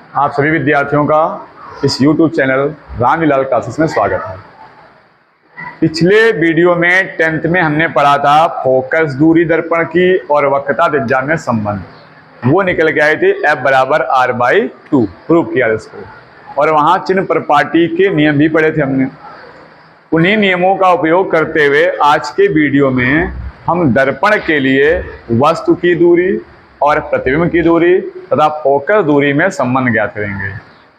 आप सभी विद्यार्थियों का इस YouTube चैनल रामलीला क्लासेस में स्वागत है। पिछले वीडियो में 10th में हमने पढ़ा था फोकस दूरी दर्पण की और वक्रता त्रिज्या में संबंध। वो निकल के आए थे F बराबर R/2, प्रूव किया इसको। और वहाँ चिन्ह प्रपाटी के नियम भी पढ़े थे हमने। उन्हीं नियमों का उपयोग करते हुए आज के वीडियो में हम दर्पण के लिए वस्तु की दूरी और प्रतिबिंब की दूरी तथा फोकस दूरी में संबंध ज्ञात करेंगे।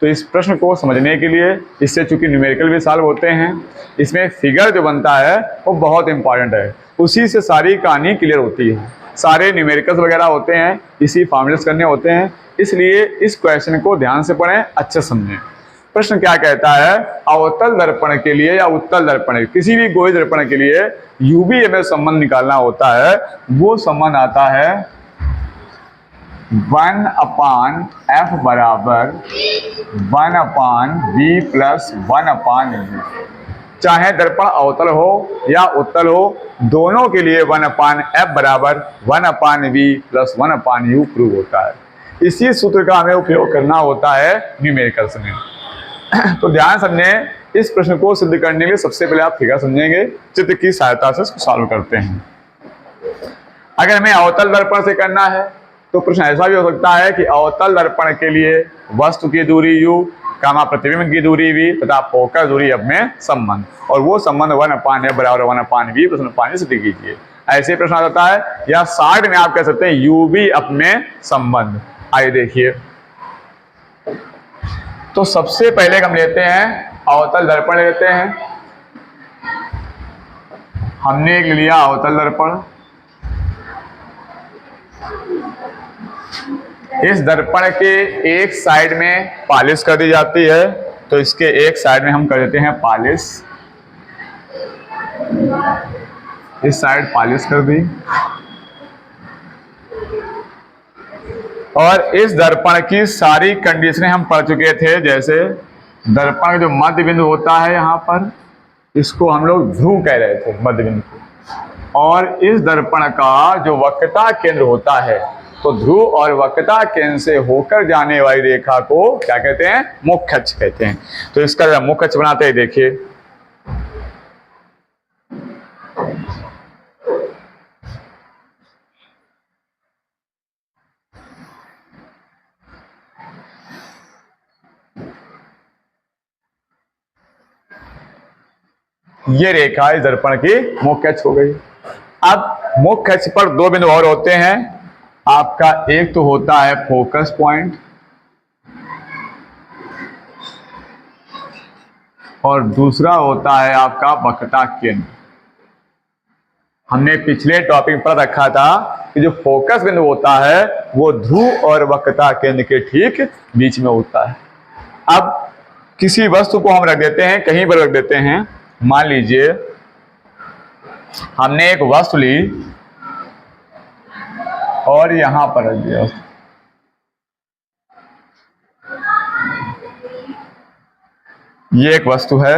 तो इस प्रश्न को समझने के लिए, इससे चूंकि न्यूमेरिकल भी सॉल्व होते हैं, इसमें फिगर जो बनता है वो बहुत इंपॉर्टेंट है। उसी से सारी कहानी क्लियर होती है। सारे न्यूमेरिकल्स वगैरह होते हैं, इसी फॉर्मूलेस करने होते हैं। इसलिए इस क्वेश्चन को ध्यान से पढ़ें, अच्छे समझें। प्रश्न क्या कहता है, अवतल दर्पण के लिए या उत्तल दर्पण, किसी भी गोल दर्पण के लिए यूवी में संबंध निकालना होता है। वो संबंध आता है 1/f बराबर 1/v प्लस 1/u। चाहे दर्पण अवतल हो या उत्तल हो, दोनों के लिए 1/f बराबर 1/v प्लस 1/u प्रूव होता है। इसी सूत्र का हमें उपयोग करना होता है न्यूमेरिकल्स में। तो ध्यान समझें, इस प्रश्न को सिद्ध करने के लिए सबसे पहले आप फिगर समझेंगे, चित्र की सहायता से इसको सॉल्व करते हैं। अगर हमें अवतल दर्पण से करना है तो प्रश्न ऐसा भी हो सकता है कि अवतल दर्पण के लिए वस्तु की दूरी u, प्रतिबिंब की दूरी v तथा फोकस दूरी f में संबंध, और वो संबंध 1/f बराबर 1/v प्लस 1/u सिद्ध कीजिए। ऐसे प्रश्न आ जाता है, या शॉर्ट में आप कह सकते हैं uv f में संबंध। आइए देखिए, तो सबसे पहले हम लेते हैं अवतल दर्पण लेते हैं। हमने एक लिया अवतल दर्पण। इस दर्पण के एक साइड में पॉलिश कर दी जाती है, तो इसके एक साइड में हम कर देते हैं पॉलिश। इस साइड पॉलिश कर दी, और इस दर्पण की सारी कंडीशनें हम पढ़ चुके थे। जैसे दर्पण का जो मध्य बिंदु होता है, यहाँ पर इसको हम लोग ध्रुव कह रहे थे, मध्य बिंदु को। और इस दर्पण का जो वक्रता केंद्र होता है, तो ध्रुव और वक्रता केंद्र से होकर जाने वाली रेखा को क्या कहते हैं, मुख्य अक्ष कहते हैं। तो इसका मुख्य अक्ष बनाते हैं, देखिए ये रेखा इस दर्पण की मुख्य अक्ष हो गई। अब मुख्य अक्ष पर दो बिंदु और होते हैं आपका। एक तो होता है फोकस पॉइंट, और दूसरा होता है आपका वक्रता केंद्र। हमने पिछले टॉपिक पर रखा था कि जो फोकस बिंदु होता है वो ध्रुव और वक्रता केंद्र के ठीक बीच में होता है। अब किसी वस्तु को हम रख देते हैं, कहीं पर रख देते हैं। मान लीजिए हमने एक वस्तु ली और यहां पर रख दिया। ये एक वस्तु है,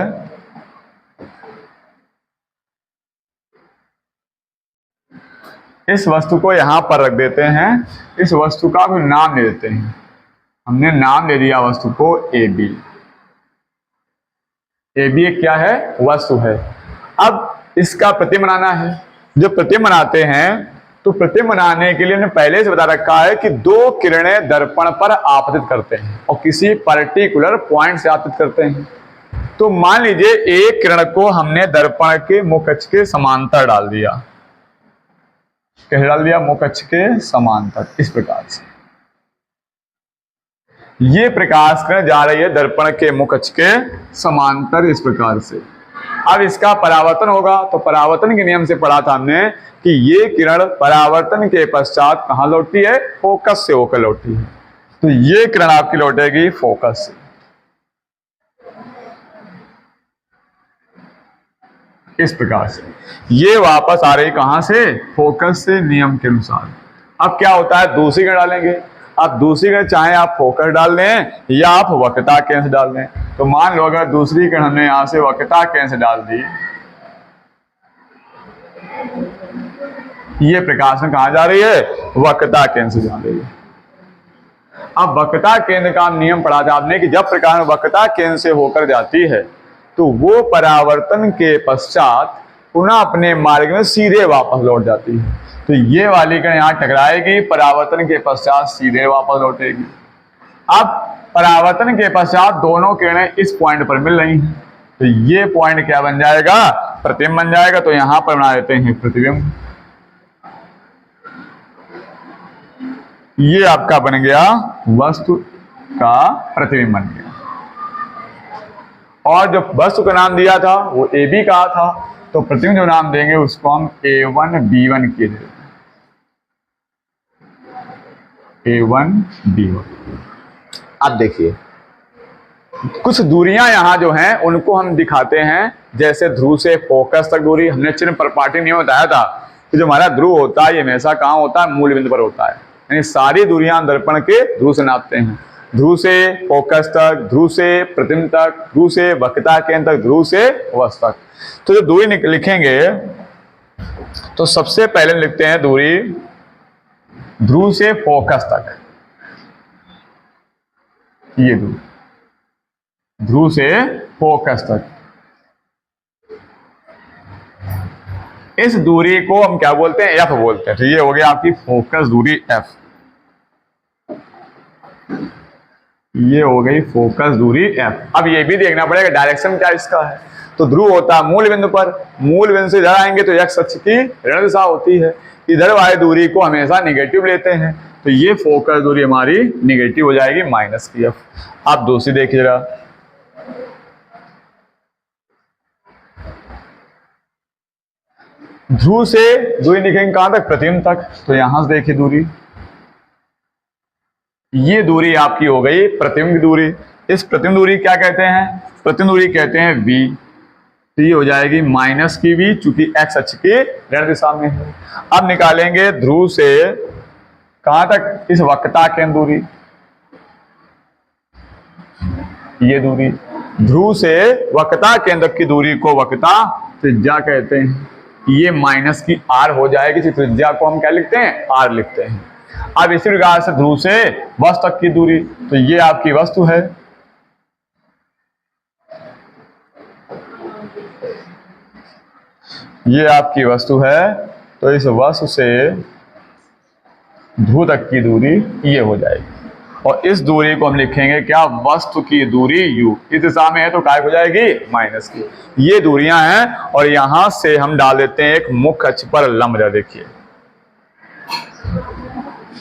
इस वस्तु को यहां पर रख देते हैं। इस वस्तु का कोई नाम दे देते हैं। हमने नाम दे दिया वस्तु को AB। AB एक क्या है, वस्तु है। अब इसका प्रतिबिंब बनाना है। जो प्रतिबिंब बनाते हैं, तो प्रतिबिंब बनाने के लिए हमने पहले से बता रखा है कि दो किरणें दर्पण पर आपतित करते हैं और किसी पर्टिकुलर पॉइंट से आपतित करते हैं। तो मान लीजिए एक किरण को हमने दर्पण के मुख्य अक्ष के समांतर डाल दिया। कैसे डाल दिया, मुख्य अक्ष के समांतर, इस प्रकार से। ये प्रकाश किरण जा रही है दर्पण के मुख्य अक्ष के समांतर, इस प्रकार से। अब इसका परावर्तन होगा, तो परावर्तन के नियम से पढ़ा था हमने कि ये किरण परावर्तन के पश्चात कहां लौटती है, फोकस से होकर लौटती है। तो ये किरण आपकी लौटेगी फोकस से, इस प्रकार से। ये वापस आ रही कहां से, फोकस से, नियम के अनुसार। अब क्या होता है, दूसरी किरण डालेंगे। अब दूसरी किरण चाहे आप फोकस डाल दें या आप वक्रता केंद्र से डाल दें। तो मान लो अगर दूसरी किरण हमने यहां से वक्रता केंद्र से डाल दी, ये प्रकाश में कहां जा रही है, वक्रता केंद्र से जा रही है। अब वक्रता केंद्र का नियम पढ़ा था आपने कि जब प्रकाश वक्रता केंद्र से होकर जाती है तो वो परावर्तन के पश्चात पुनः अपने मार्ग में सीधे वापस लौट जाती है। तो ये वाली किरण यहाँ टकराएगी, परावर्तन के पश्चात सीधे वापस लौटेगी। अब परावर्तन के पश्चात दोनों किरणें इस पॉइंट पर मिल रही हैं, तो ये पॉइंट क्या बन जाएगा? प्रतिबिंब बन जाएगा। तो यहां पर बना देते हैं प्रतिबिंब। ये आपका बन गया वस्तु का प्रतिबिंब बन गया। और जो वस्तु का नाम दिया था वो ए बी कहा था, तो प्रतिबिंब जो नाम देंगे उसको हम A1 B1 के देंगे। A1 B1। अब देखिए कुछ दूरियां यहां जो हैं उनको हम दिखाते हैं, जैसे ध्रुव से फोकस तक दूरी। हमने चिन्ह परपाटी नियम बताया था कि जो हमारा ध्रुव होता है ये हमेशा कहां होता है? मूल बिंदु पर होता है। यानी सारी दूरियां दर्पण के ध्रुव से नापते हैं। ध्रुव से फोकस तक, ध्रुव से प्रतिबिंब तक, ध्रुव से वक्रता केंद्र तक, ध्रुव से वस्तु तक। तो जो दूरी लिखेंगे तो सबसे पहले लिखते हैं दूरी ध्रुव से फोकस तक। ये दूरी ध्रुव से फोकस तक, इस दूरी को हम क्या बोलते हैं? एफ बोलते हैं। तो ये हो गया आपकी फोकस दूरी एफ। ये हो गई फोकस दूरी एफ। अब ये भी देखना पड़ेगा डायरेक्शन क्या इसका है। तो ध्रुव होता है मूल बिंदु पर, मूल बिंदु से इधर आएंगे तो एक्स अक्ष की ऋण दिशा होती है। इधर वाली दूरी को हमेशा निगेटिव लेते हैं, तो ये फोकस दूरी हमारी निगेटिव हो जाएगी माइनस की एफ। आप दूसरी देखिए जरा, ध्रुव से दूरी लिखेंगे कहां तक? प्रतिबिंब तक। तो यहां से देखिए दूरी, ये दूरी आपकी हो गई प्रतिबिंब की दूरी। इस प्रतिबिंब दूरी क्या कहते हैं? प्रतिबिंब दूरी कहते हैं v। तो ये हो जाएगी माइनस की v, चूंकि x अक्ष के ऋण दिशा में है। अब निकालेंगे ध्रुव से कहां तक? इस वक्रता केंद्र दूरी, ये दूरी। ध्रुव से वक्रता केंद्र की दूरी को वक्रता त्रिज्या कहते हैं। ये माइनस की r हो जाएगी। त्रिज्या को हम क्या लिखते हैं? r लिखते हैं। अब इसी प्रकार से ध्रुव से वस्तु तक की दूरी, तो ये आपकी वस्तु है। ये आपकी वस्तु है, तो इस वस्तु से ध्रुव तक की दूरी ये हो जाएगी। और इस दूरी को हम लिखेंगे क्या? वस्तु की दूरी u। इस दिशा में है तो काय हो जाएगी? माइनस की। ये दूरियां हैं और यहां से हम डाल देते हैं एक मुख्य अक्ष पर लंब। देखिए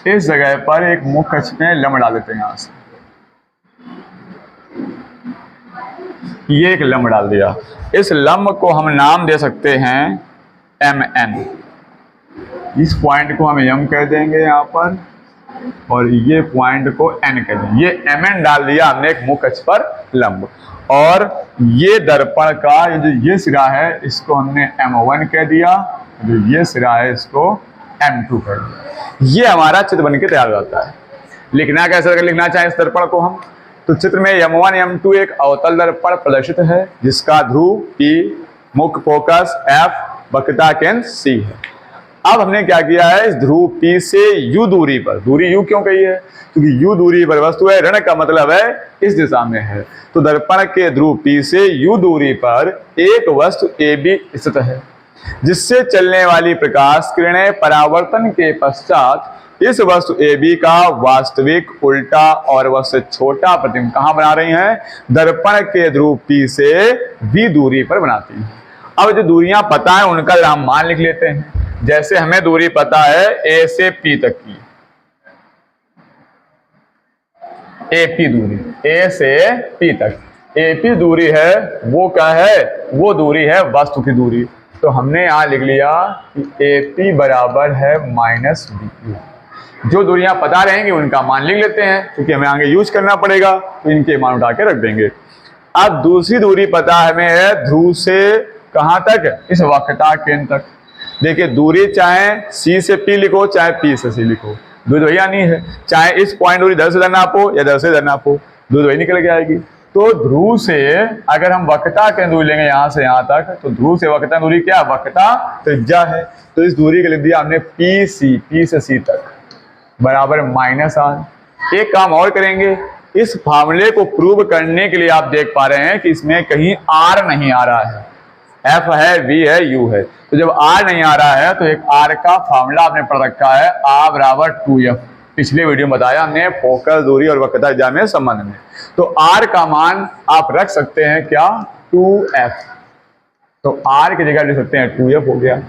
इस जगह पर एक मुख्य अक्ष में लंब डाल देते हैं। यहां से ये एक लंब डाल दिया। इस लंब को हम नाम दे सकते हैं mn। इस पॉइंट को हम m कह देंगे यहां पर, और ये पॉइंट को n कह देंगे। ये mn डाल दिया हमने एक मुख्य अक्ष पर लंब। और ये दर्पण का ये सिरा है इसको हमने m1 कह दिया, जो ये सिरा है इसको m2 कह दिया। ये हमारा चित्र बनके तैयार हो जाता है। लिखना कैसे अगर लिखना चाहें इस दर्पण को हम, तो चित्र में m1 m2 एक अवतल दर्पण प्रदर्शित है जिसका ध्रुव P, मुख्य फोकस F, वक्रता केंद्र C है। अब हमने क्या किया है? इस ध्रुव P से U दूरी पर, दूरी U क्यों कही है? क्योंकि U दूरी पर वस्तु है, ऋण का मतलब है इस दिशा में है। तो दर्पण के ध्रुव P से U दूरी पर एक वस्तु AB स्थित है जिससे चलने वाली प्रकाश किरणें परावर्तन के पश्चात इस वस्तु AB का वास्तविक, उल्टा और वस्तु छोटा प्रतिबिंब कहां बना रही हैं? दर्पण के ध्रुव P से V दूरी पर बनाती हैं। अब जो दूरियां पता है उनका नाम मान लिख लेते हैं। जैसे हमें दूरी पता है A से P तक की, AP दूरी, A से P तक AP दूरी है, वो क्या है? वो दूरी है वस्तु की दूरी। तो हमने यहां लिख लिया कि AP बराबर है माइनस BQ। जो दूरियां पता रहेंगी उनका मान लिख लेते हैं, क्योंकि हमें आगे यूज करना पड़ेगा तो इनके मान उठा के रख देंगे। अब दूसरी दूरी पता हमें है ध्रुव से कहां तक? इस वक्रता केंद्र तक। देखिए दूरी चाहे C से P लिखो चाहे P से C लिखो, दूरी वही आनी है। चाहे इस पॉइंट दूरी इधर से इधर नापो या इधर से इधर नापो, दूरी वही निकल के आएगी। तो ध्रुव से अगर हम वक्रता केंद्र दूरी लेंगे यहां से यहां तक, तो ध्रुव से वक्रता दूरी क्या? वक्रता त्रिज्या है। तो इस दूरी के लिख दिया हमने P से C तक बराबर माइनस R। एक काम और करेंगे, इस फार्मूले को प्रूव करने के लिए आप देख पा रहे हैं कि इसमें कहीं आर नहीं आ रहा है, एफ है, वी है, यू है। तो जब आर नहीं आ रहा है तो एक आर का फार्मूला आपने पढ़ रखा है, आर बराबर 2f। पिछले वीडियो में बताया हमने फोकस दूरी और वक्रता त्रिज्या में संबंध में। तो आर का मान आप रख सकते हैं क्या, 2f। तो आर की जगह लिख सकते हैं 2f हो गया।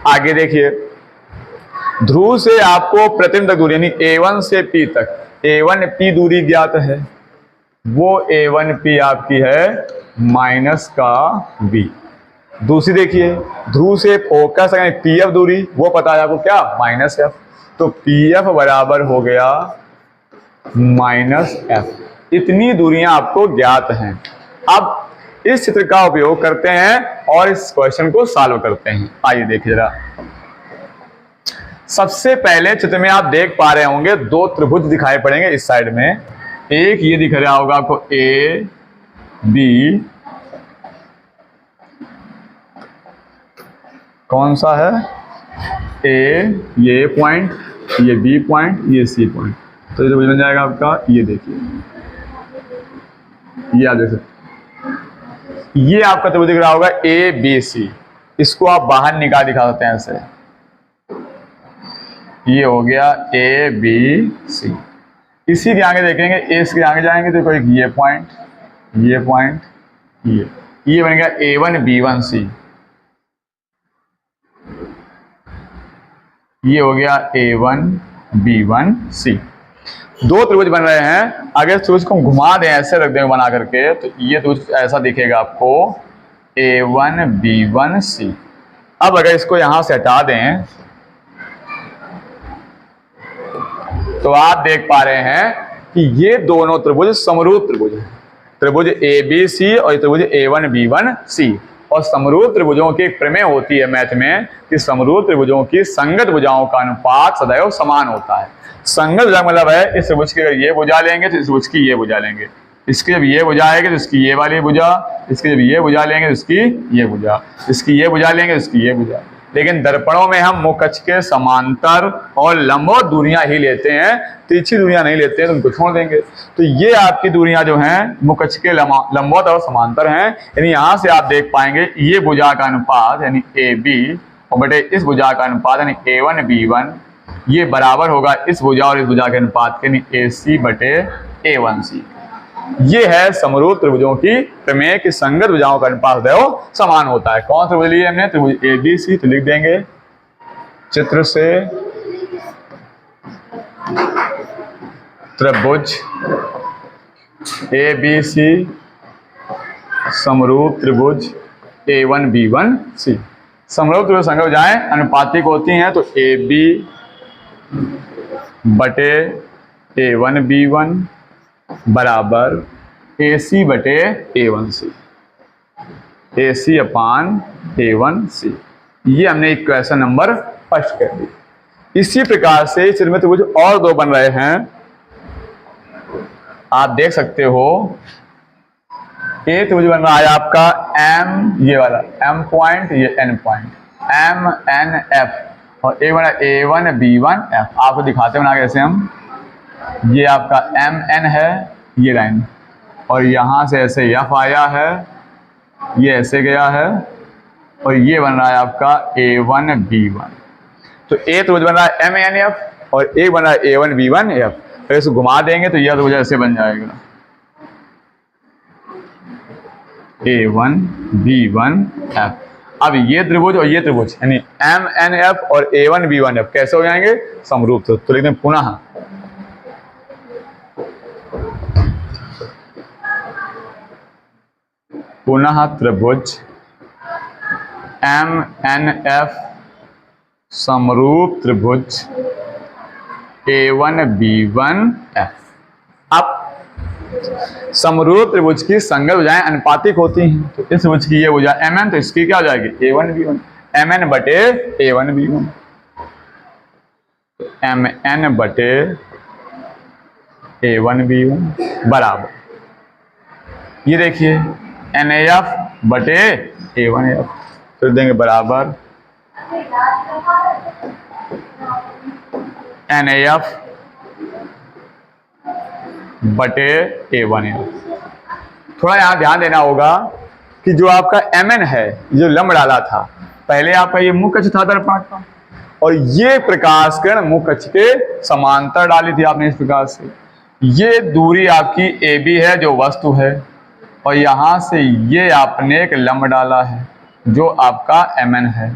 आगे देखिए, ध्रुव से आपको प्रतिबिंब तक दूरी यानी A1 से P तक A1P दूरी ज्ञात है, वो A1P आपकी है माइनस का V। दूसरी देखिए, ध्रुव से फोकस PF दूरी वो पता है आपको क्या, माइनस एफ। तो PF बराबर हो गया माइनस एफ। इतनी दूरियां आपको ज्ञात हैं। अब इस चित्र का उपयोग करते हैं और इस क्वेश्चन को सॉल्व करते हैं। आइए देखिए जरा। सबसे पहले चित्र में आप देख पा रहे होंगे दो त्रिभुज दिखाई पड़ेंगे इस साइड में। एक ये दिख रहा होगा आपको ए बी, कौन सा है, ए ये पॉइंट, ये बी पॉइंट, ये सी पॉइंट। तो ये त्रिभुज बन जाएगा आपका, ये देखिए, ये आप देख सकते, ये आपका त्रिभुज दिख रहा होगा ए बी सी। इसको आप बाहर निकाल दिखा सकते हैं ऐसे, ये हो गया ए बी सी। इसी के आगे देखेंगे, इसके आगे जाएंगे तो कोई ये पॉइंट, ये पॉइंट, ये बन गया A1 B1 C। ये हो गया A1 B1 C। दो त्रिभुज बन रहे हैं। अगर त्रिभुज को घुमा दें, ऐसे रख दें बना करके, तो ये त्रिभुज ऐसा दिखेगा आपको A1 B1 C। अब अगर इसको यहां से हटा दें तो आप देख पा रहे हैं कि ये दोनों त्रिभुज समरूप त्रिभुज हैं, त्रिभुज ABC और त्रिभुज A1 B1 C। और समरूप त्रिभुजों की एक प्रमेय होती है मैथ में कि समरूप त्रिभुजों की संगत भुजाओं का अनुपात सदैव समान होता है। संगत भुजा मतलब है इस त्रिभुज की अगर ये भुजा लेंगे तो इस त्रिभुज की ये भुजा लेंगे, इसकी जब ये भुजा आएगी तो इसकी ये वाली भुजा, इसकी जब ये भुजा लेंगे तो इसकी ये भुजा, इसकी ये भुजा लेंगे तो इसकी ये भुजा। लेकिन दर्पणों में हम मुख अक्ष के समांतर और लंबवत दूरियां ही लेते हैं, तिरछी दूरियां नहीं लेते हैं, तो उनको छोड़ देंगे। तो ये आपकी दूरियां जो हैं मुख अक्ष के लंबवत और समांतर हैं। यानी यहां से आप देख पाएंगे ये भुजा का अनुपात यानी ए बी और बटे इस भुजा का अनुपात यानी A1 B1 ये बराबर होगा इस भुजा और इस भुजा के अनुपात के यानी AC बटे A1 C। ये है समरूप त्रिभुजों की प्रमेय की संगत भुजाओं का अनुपात समान होता है। कौन सा त्रिभुज लिए हमने, त्रिभुज ABC। तो लिख देंगे चित्र से त्रिभुज ABC समरूप त्रिभुज A1 B1 C। समरूप त्रिभुज संगत भुजाएं अनुपातिक होती हैं, तो AB बटे A1 B1 बराबर AC बटे A1 C, AC अपान A1 C। ये हमने इक्वेशन नंबर फर्स्ट कर दी। इसी प्रकार से इस चित्र में त्रिभुज और दो बन रहे हैं, आप देख सकते हो। एक त्रिभुज बन रहा है आपका M, ये वाला M पॉइंट, ये N point, M N F। और एक बना A1 B1 F। आपको दिखाते हैं बना कैसे हम, ये आपका MN है, ये लाइन, और यहां से ऐसे F आया है, ये ऐसे गया है, और ये बन रहा है आपका A1 B1। तो एक त्रिभुज बन रहा है MNF और एक बन रहा है A1 B1 F। अगर इसको घुमा देंगे तो यह त्रिभुज ऐसे बन जाएगा A1 B1 F। अब ये त्रिभुज और ये त्रिभुज यानी MNF और A1 B1 F कैसे हो जाएंगे, समरूप। तो लिखते हैं पुनः त्रिभुज MNF समरूप त्रिभुज A1 B1 F। अब समरूप त्रिभुज की संगत भुजाएं अनुपातिक होती हैं, तो इस त्रिभुज की ये भुजा MN, तो इसकी क्या हो जाएगी A1 B1, MN बटे A1 B1, MN बटे A1 B1 बराबर, ये देखिए NF बटे A1 F। तो देंगे बराबर NF बटे A1F। थोड़ा यहाँ ध्यान देना होगा कि जो आपका Mn है, जो लंब डाला था, पहले आपका ये मुख्य अक्ष था दर्पण का, और ये प्रकाश किरण मुख्य अक्ष के समांतर डाली थी आपने इस प्रकार से। ये दूरी आपकी AB है जो वस्तु है, और यहाँ से ये आपने एक लंब डाला है जो आपका Mn है।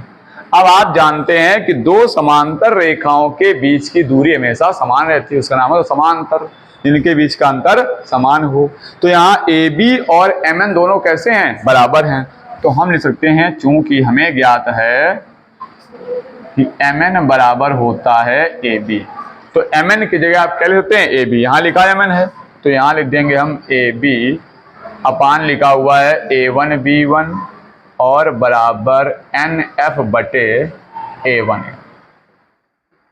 अब आप जानते हैं कि दो समांतर रेखाओं के बीच की दूरी हमेशा समान रहती है, उसका नाम है समांतर, जिनके बीच का अंतर समान हो। तो यहाँ AB और Mn दोनों कैसे हैं? बराबर हैं। तो हम लिख सकते हैं, चूंकि हमें ज्ञात है कि Mn बराबर होता है AB, तो Mn की जगह आप क्या लिख सकते हैं? AB। यहाँ लिखा Mn है तो यहाँ लिख देंगे हम AB अपान लिखा हुआ है A1B1 और बराबर NF बटे A1।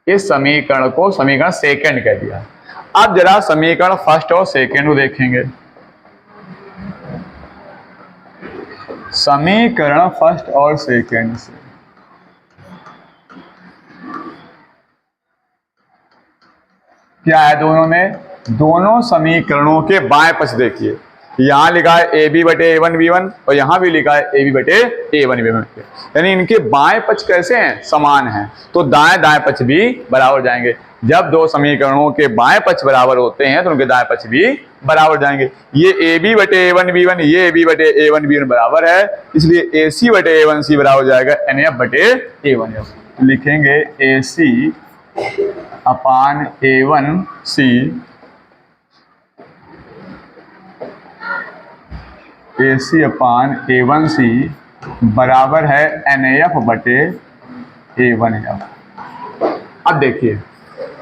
इस समीकरण को समीकरण सेकंड कह दिया। अब जरा समीकरण फर्स्ट और सेकंड को देखेंगे। समीकरण फर्स्ट और सेकंड से क्या है? दोनों समीकरणों के बाएं पक्ष देखिए, यहाँ लिखा है AB बटे A1B1 और यहाँ भी लिखा है AB बटे A1B1, यानी इनके बाएं पक्ष कैसे हैं? समान हैं। तो दाएं दाएं पक्ष भी बराबर जाएंगे। जब दो समीकरणों के बाएं पक्ष बराबर होते हैं तो उनके दाएं पक्ष भी बराबर जाएंगे। ये AB बटे A1B1, ये AB बटे A1B1 बराबर है, इसलिए AC बटे A1C बराबर जाएगा NF बटे A1F। तो लिखेंगे AC अपान A1C AC अपान A1C बराबर है NF बटे A1F। अब देखिए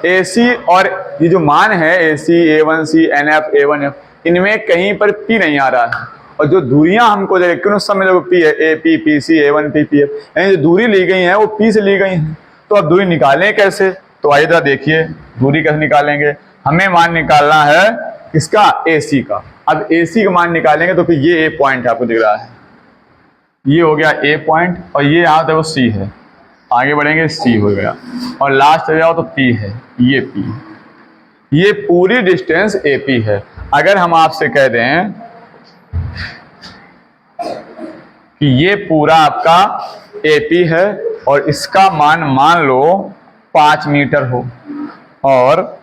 AC और ये जो मान है AC, A1C, NF, A1F, इनमें कहीं पर P नहीं आ रहा है, और जो दूरियां हमको देखिए उस समय जो P है AP, PC, A1, P, PF, यानी जो दूरी ली गई है वो P से ली गई है। तो अब दूरी निकालें कैसे? तो आइए जरा देखिए दूरी कैसे निकालेंगे। हमें मान निकालना है किसका? AC का। अब AC का मान निकालेंगे तो फिर ये A पॉइंट आपको दिख रहा है, ये हो गया A पॉइंट, और ये यहाँ तक वो C है। आगे बढ़ेंगे C हो गया, और लास्ट हो जाओ तो P है, ये P। ये पूरी डिस्टेंस AP है। अगर हम आपसे कह दें कि ये पूरा आपका AP है और इसका मान लो 5 मीटर हो, और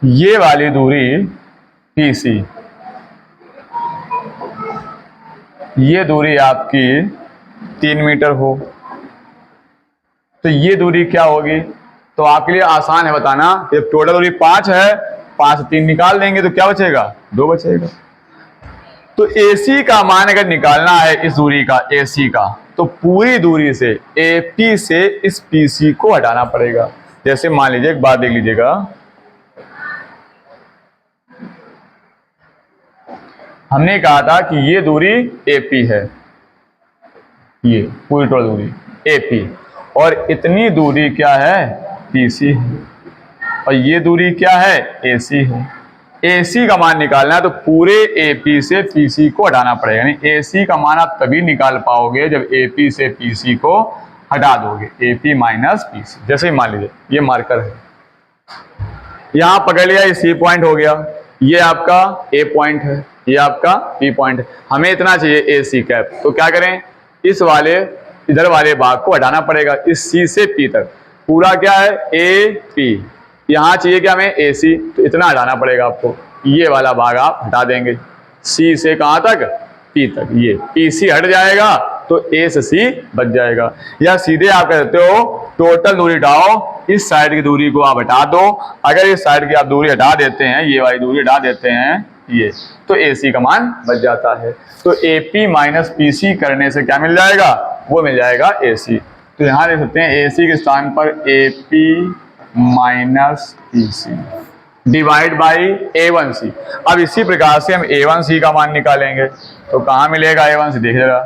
ये वाली दूरी PC, ये दूरी आपकी 3 मीटर हो, तो ये दूरी क्या होगी? तो आपके लिए आसान है बताना। जब टोटल दूरी 5 है, 5 से 3 निकाल देंगे तो क्या बचेगा? 2 बचेगा। तो AC का मान अगर निकालना है इस दूरी का, AC का, तो पूरी दूरी से AP से इस PC को हटाना पड़ेगा। जैसे मान लीजिए, एक बात देख लीजिएगा, हमने कहा था कि ये दूरी AP है, ये पूरी टोटल दूरी AP, और इतनी दूरी क्या है? PC है, और ये दूरी क्या है? AC है। AC का मान निकालना है तो पूरे AP से PC को हटाना पड़ेगा, यानी AC का मान आप तभी निकाल पाओगे जब AP से PC को हटा दोगे, AP माइनस PC। जैसे ही मान लीजिए ये मार्कर है, यहाँ पकड़ लिया, ये C पॉइंट हो गया, ये आपका A पॉइंट है, ये आपका B पॉइंट है। हमें इतना चाहिए AC कैप, तो क्या करें? इस वाले इधर वाले भाग को हटाना पड़ेगा, इस C से P तक पूरा क्या है? AP। यहाँ चाहिए क्या हमें? AC, तो इतना हटाना पड़ेगा आपको, ये वाला भाग आप हटा देंगे, C से कहाँ तक? P तक। ये PC हट जाएगा तो A से C बच जाएगा। या सीधे आप कहते हो टोटल दूरी हटाओ, इस साइड की दूरी को आप हटा दो। अगर इस साइड की आप दूरी हटा देते हैं, ये वाली दूरी हटा देते हैं, ये, तो AC का मान बच जाता है। तो AP माइनस PC करने से क्या मिल जाएगा? वो मिल जाएगा AC। तो यहाँ देख सकते हैं AC के स्थान पर AP minus PC divide by A1C। अब इसी प्रकार से हम A1C का मान निकालेंगे, तो कहाँ मिलेगा A1C? देख जरा,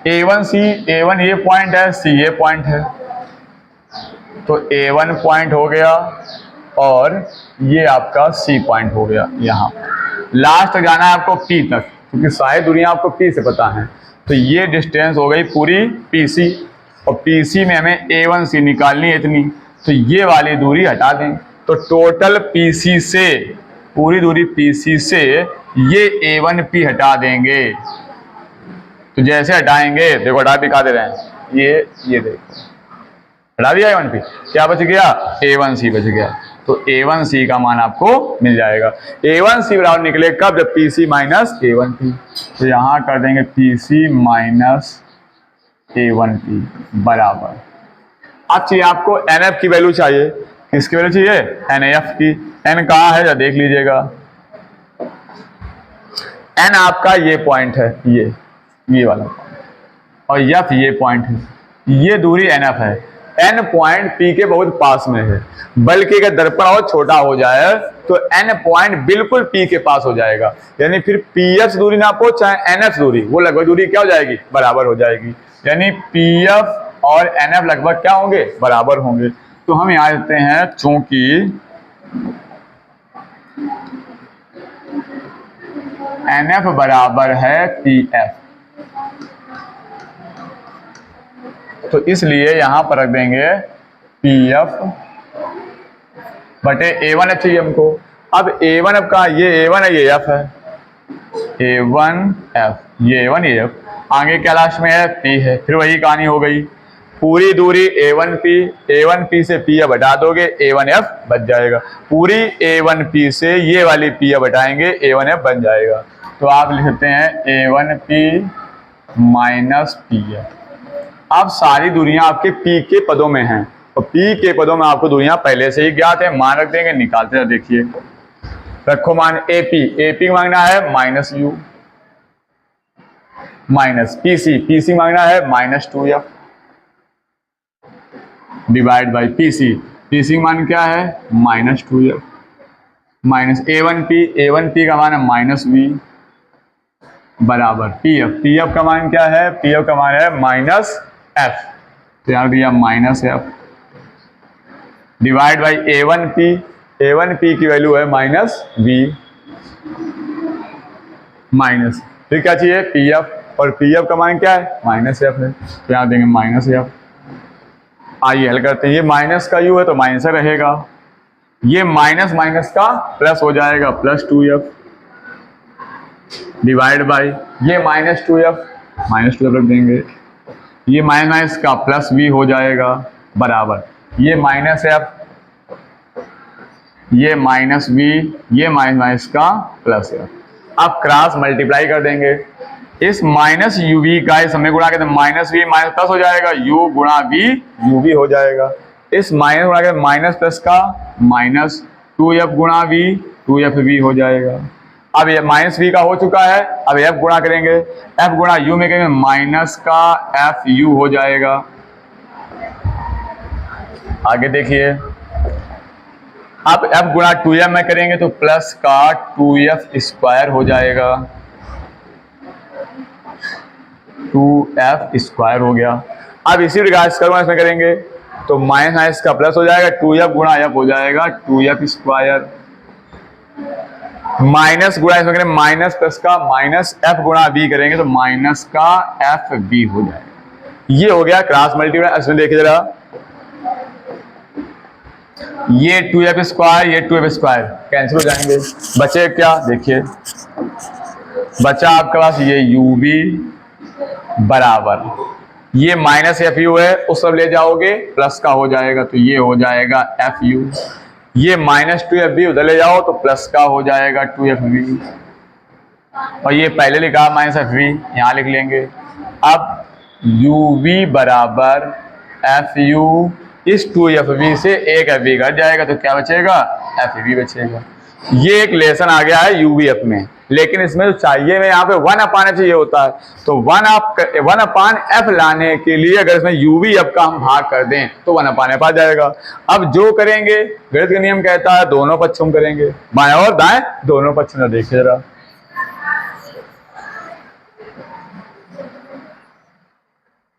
A1C, A1 ये पॉइंट है, C ये पॉइंट है, तो A1 पॉइंट हो गया और ये आपका C पॉइंट हो गया। यहाँ लास्ट तक जाना है आपको P तक, क्योंकि सारी दूरियां आपको P से पता है। तो ये डिस्टेंस हो गई पूरी PC, और PC में हमें A1C निकालनी है इतनी, तो ये वाली दूरी हटा दें। तो टोटल PC से, पूरी दूरी PC से ये A1P हटा देंगे। तो जैसे हटाएंगे, देखो हटा दिखा दे रहे हैं, ये देखो हटा दिया A1P, क्या बच गया? A1C बच गया। तो A1C का मान आपको मिल जाएगा। A1C बराबर निकले कब? जब PC माइनस A1P। तो यहां कर देंगे PC माइनस A1P बराबर, अब चाहिए आपको NF की वैल्यू चाहिए। किसकी वैल्यू चाहिए? NF की। N कहाँ है? देख लीजिएगा, N आपका ये पॉइंट है, ये वाला, और F ये पॉइंट है, ये दूरी NF है। N पॉइंट P के बहुत पास में है, बल्कि अगर दर्पण और छोटा हो जाए तो N पॉइंट बिल्कुल P के पास हो जाएगा। यानी फिर PF दूरी ना पहुंच चाहे NF दूरी, वो लगभग दूरी क्या हो जाएगी? बराबर हो जाएगी। यानी PF और NF लगभग क्या होंगे? बराबर होंगे। तो हम यहाँ देते हैं, चूंकि NF बराबर है PF, तो इसलिए यहां पर रख देंगे PF बटे A1F चाहिए हमको। अब A1F का, ये A1 है, ये F है, A1F, ये A1 ये F, आगे क्या लास्ट में है? P है। फिर वही कहानी हो गई, पूरी दूरी A1P से P हटा दोगे, A1F बच जाएगा। पूरी A1P से ये वाली P हटाएंगे, A1F बन जाएगा। तो आप लिख सकते हैं A1P माइनस PF। अब सारी दूरियां आपके P के पदों में हैं, और P के पदों में आपको दूरियां पहले से ही ज्ञात है, मान रख देंगे, निकालते हैं। देखिए रखो मान AP मांगना है माइनस U, माइनस PC मांगना है minus 2F, divide by PC मान क्या है? माइनस 2F, माइनस A1P का मान है माइनस V बराबर PF का मान क्या है? PF का मान है माइनस F, तो यहाँ दिया minus F, divide by A1P की वैल्यू है माइनस V माइनस, फिर क्या चाहिए? PF, और PF का मान क्या है? माइनस F है, तो यहाँ देंगे माइनस F। आइए हल करते हैं, ये माइनस का U है तो माइनस रहेगा, ये माइनस माइनस का प्लस हो जाएगा, प्लस 2F डिवाइड बाई ये माइनस 2F रख देंगे, ये माइनस माइनस का प्लस V हो जाएगा बराबर, ये माइनस F, ये माइनस V, ये माइनस माइनस का प्लस F। अब क्रॉस मल्टीप्लाई कर देंगे, इस माइनस UV का इस हमें गुणा करते माइनस V माइनस प्लस हो जाएगा, U गुणा V UV हो जाएगा। इस माइनस गुणा के माइनस प्लस का माइनस 2F गुणा V 2FV हो जाएगा। अब ये माइनस V का हो चुका है, अब F गुणा करेंगे, F गुणा U में करेंगे माइनस का FU हो जाएगा। आगे देखिए, अब F गुणा 2M में करेंगे तो प्लस का 2F स्क्वायर हो जाएगा, 2F स्क्वायर हो गया। अब इसी प्रकार इसमें करेंगे तो माइनस माइनस का प्लस हो जाएगा, 2F गुणा F हो जाएगा 2F स्क्वायर, माइनस गुणा इसमें करेंगे माइनस प्लस का माइनस F गुणा B करेंगे तो माइनस का FB हो जाएगा। ये हो गया क्रॉस मल्टीप्लाई। इसमें देखिए जरा, ये 2F स्क्वायर, ये 2F स्क्वायर कैंसिल हो जाएंगे, बचे क्या? देखिए बचा आपके पास ये UV बराबर, ये माइनस FU है, उस सब ले जाओगे प्लस का हो जाएगा, तो ये हो जाएगा FU, ये माइनस 2FB उधर ले जाओ तो प्लस का हो जाएगा 2FB, और ये पहले लिखा माइनस FV यहाँ लिख लेंगे। अब UV बराबर FU, इस 2FV से एक FV घट जाएगा तो क्या बचेगा? FV बचेगा। ये एक लेसन आ गया है UVF में, लेकिन इसमें जो चाहिए में यहाँ पे 1/F चाहिए होता है, तो 1/F लाने के लिए अगर इसमें UVF का हम भाग कर दें तो 1/F आ जाएगा। अब जो करेंगे, गणित का नियम कहता है दोनों पक्षों में करेंगे, बाएं और दाएं दोनों पक्ष में। देखिए जरा,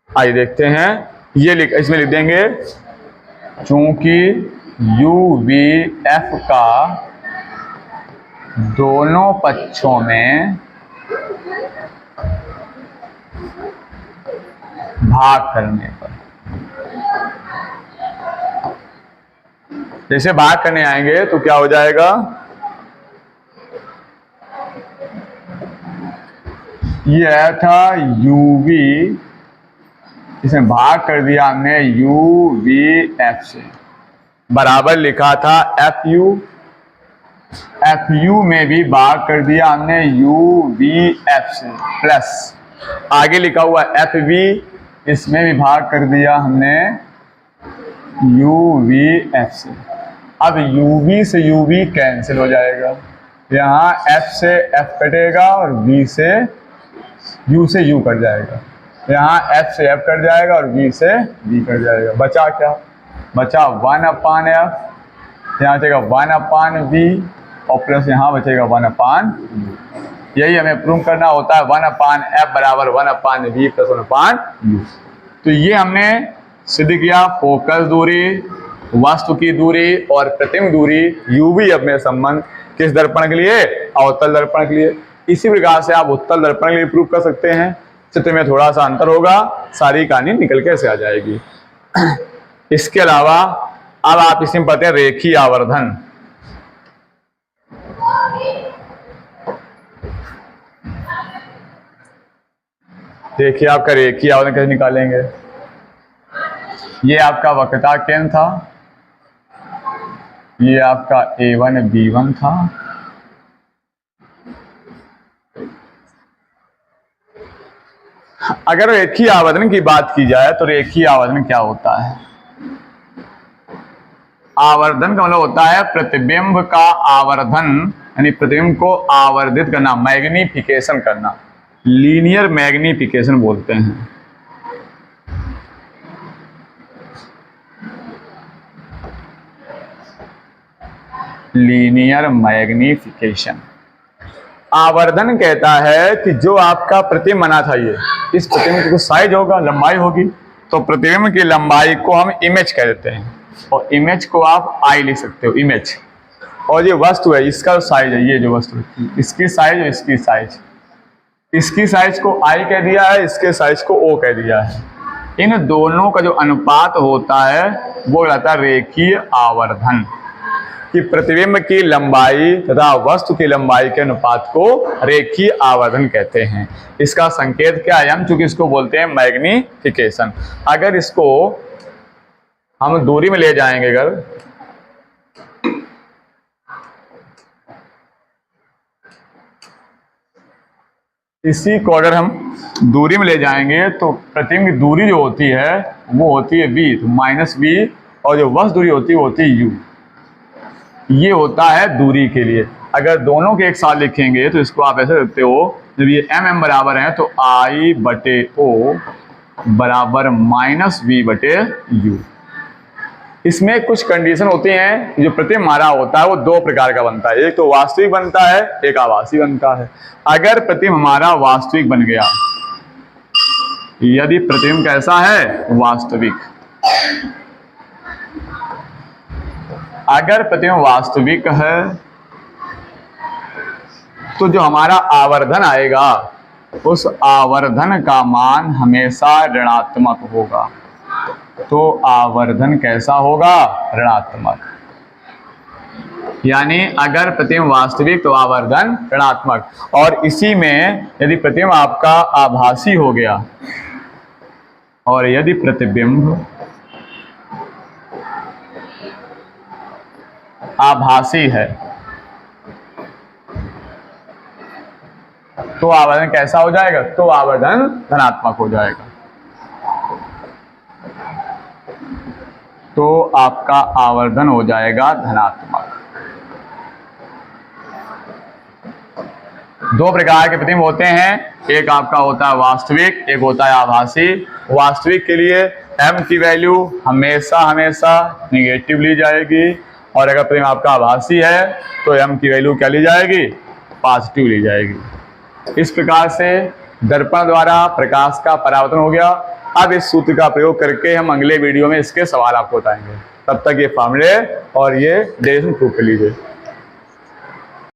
आइए देखते हैं, ये इसमें लिख देंगे, चूंकि UVF का दोनों पक्षों में भाग करने पर। जैसे भाग करने आएंगे तो क्या हो जाएगा, ये आया था uv, इसमें भाग कर दिया हमने UVF से, बराबर लिखा था FU, FU में भी भाग कर दिया हमने UVF से, प्लस आगे लिखा हुआ FV, इसमें भी भाग कर दिया हमने UVF से। अब UV से UV कैंसिल हो जाएगा, यहाँ F से F कटेगा और V से U से U कट जाएगा, यहाँ F से F कट जाएगा और V से V कट जाएगा। बचा क्या, बचा 1/F, यहाँ बचेगा 1/V और प्लस यहाँ बचेगा 1/U। यही हमें प्रूव करना होता है, 1/F बराबर 1/V प्लस 1/U। तो ये हमने सिद्ध किया, फोकस दूरी, वस्तु की दूरी और प्रतिबिंब दूरी UV में संबंध किस दर्पण के लिए, अवतल दर्पण के लिए। इसी प्रकार से आप उत्तल दर्पण के लिए प्रूव कर सकते हैं। चित्र में थोड़ा सा अंतर होगा, सारी कहानी निकल के ऐसे आ जाएगी। इसके अलावा अब आप इसमें पढ़ते हैं रेखीय आवर्धन। देखिए आपका रेखीय आवर्धन कैसे निकालेंगे। ये आपका वक्रता केंद्र था, ये आपका A1 B1 था, अगर रेखीय आवर्धन की बात की जाए तो रेखीय आवर्धन क्या होता है। आवर्धन का मतलब होता है प्रतिबिंब का आवर्धन, यानी प्रतिबिंब को आवर्धित करना, मैग्निफिकेशन करना, लीनियर मैग्निफिकेशन बोलते हैं। Linear magnification. आवर्धन कहता है कि जो आपका प्रतिबिंब बना था, ये इस प्रतिबिंब की कुछ साइज होगा, लंबाई होगी, तो प्रतिबिंब की लंबाई को हम इमेज कह देते हैं, और इमेज को आप आई लिख सकते हो, इमेज। और ये वस्तु है, इसका साइज है, ये जो वस्तु है इसकी साइज और इसकी साइज, इसकी साइज को आई कह दिया है, इसके साइज को ओ कह दिया है। इन दोनों का जो अनुपात होता है वो रहता है रेखीय आवर्धन, कि प्रतिबिंब की लंबाई तथा वस्तु की लंबाई के अनुपात को रेखीय आवर्धन कहते हैं। इसका संकेत क्या है, हम चूंकि इसको बोलते हैं मैग्निफिकेशन। अगर इसको हम दूरी में ले जाएंगे, अगर इसी को अगर हम दूरी में ले जाएंगे तो प्रतिबिंब की दूरी जो होती है वो होती है V, तो -V, और जो वस्तु दूरी होती है वो होती है U। ये होता है दूरी के लिए। अगर दोनों के एक साथ लिखेंगे तो इसको आप ऐसे लिखते हो, जब ये mm बराबर है तो I/O बराबर -V/U। इसमें कुछ कंडीशन होती हैं। जो प्रतिबिंब हमारा होता है वो दो प्रकार का बनता है, एक तो वास्तविक बनता है, एक आभासी बनता है। अगर प्रतिबिंब हमारा वास्तविक बन गया, यदि प्रतिबिंब कैसा है, वास्तविक, अगर प्रतिबिंब वास्तविक है तो जो हमारा आवर्धन आएगा उस आवर्धन का मान हमेशा ऋणात्मक होगा। तो आवर्धन कैसा होगा, ऋणात्मक। यानी अगर प्रतिबिंब वास्तविक तो आवर्धन ऋणात्मक। और इसी में यदि प्रतिबिंब आपका आभासी हो गया और यदि प्रतिबिंब आभासी है तो आवर्धन कैसा हो जाएगा, तो आवर्धन धनात्मक हो जाएगा। तो आपका आवर्धन हो जाएगा धनात्मक। दो प्रकार के प्रतिबिंब होते हैं, एक आपका होता है वास्तविक, एक होता है आभासी। वास्तविक के लिए m की वैल्यू हमेशा हमेशा निगेटिव ली जाएगी, और अगर प्रतिबिंब आपका आभासी है तो m की वैल्यू क्या ली जाएगी, पॉजिटिव ली जाएगी। इस प्रकार से दर्पण द्वारा प्रकाश का परावर्तन हो गया। अब इस सूत्र का प्रयोग करके हम अगले वीडियो में इसके सवाल आपको बताएंगे। तब तक ये फॉर्मूले और ये डेरिवेशन प्रूव कर लीजिए।